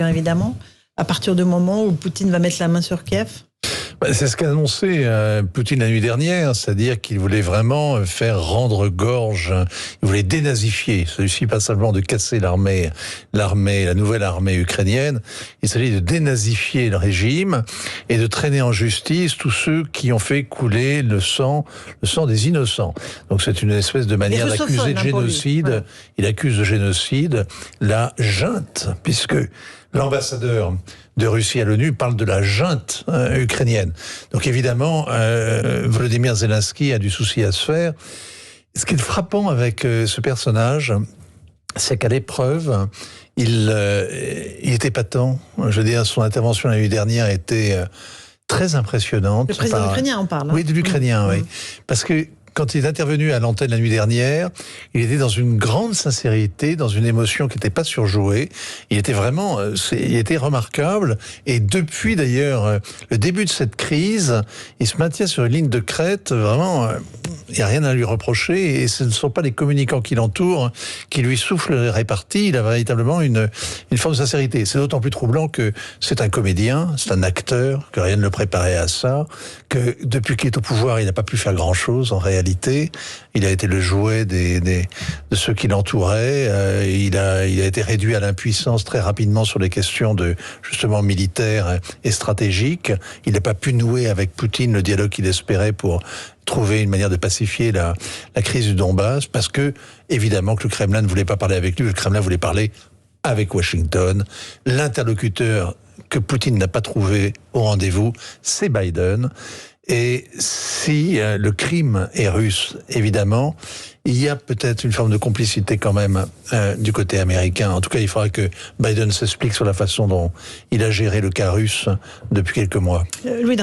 bien évidemment, à partir du moment où Poutine va mettre la main sur Kiev? C'est ce qu'a annoncé Poutine la nuit dernière, c'est-à-dire qu'il voulait vraiment faire rendre gorge, il voulait dénazifier. Il ne s'agit pas simplement de casser la nouvelle armée ukrainienne, il s'agit de dénazifier le régime et de traîner en justice tous ceux qui ont fait couler le sang des innocents. Donc c'est une espèce de manière d'accuser de génocide. Voilà. Il accuse de génocide la junte, puisque l'ambassadeur de Russie à l'ONU parle de la junte ukrainienne. Donc évidemment, Volodymyr Zelensky a du souci à se faire. Ce qui est frappant avec ce personnage, c'est qu'à l'épreuve, il était patent. Je veux dire, son intervention la nuit dernière était très impressionnante. Le président ukrainien, on parle. Hein. Oui, de l'Ukrainien, oui. Parce que quand il est intervenu à l'antenne la nuit dernière, il était dans une grande sincérité, dans une émotion qui n'était pas surjouée. Il était vraiment, il était remarquable. Et depuis d'ailleurs le début de cette crise, il se maintient sur une ligne de crête. Vraiment, il n'y a rien à lui reprocher. Et ce ne sont pas les communicants qui l'entourent qui lui soufflent les réparties. Il a véritablement une forme de sincérité. C'est d'autant plus troublant que c'est un comédien, c'est un acteur, que rien ne le préparait à ça, que depuis qu'il est au pouvoir, il n'a pas pu faire grand-chose en réalité. Il a été le jouet de ceux qui l'entouraient. Il a été réduit à l'impuissance très rapidement sur les questions justement militaires et stratégiques. Il n'a pas pu nouer avec Poutine le dialogue qu'il espérait pour trouver une manière de pacifier la crise du Donbass, parce que évidemment que le Kremlin ne voulait pas parler avec lui. Le Kremlin voulait parler avec Washington. L'interlocuteur que Poutine n'a pas trouvé au rendez-vous, c'est Biden. Et si le crime est russe, évidemment, il y a peut-être une forme de complicité quand même du côté américain. En tout cas, il faudra que Biden s'explique sur la façon dont il a géré le cas russe depuis quelques mois.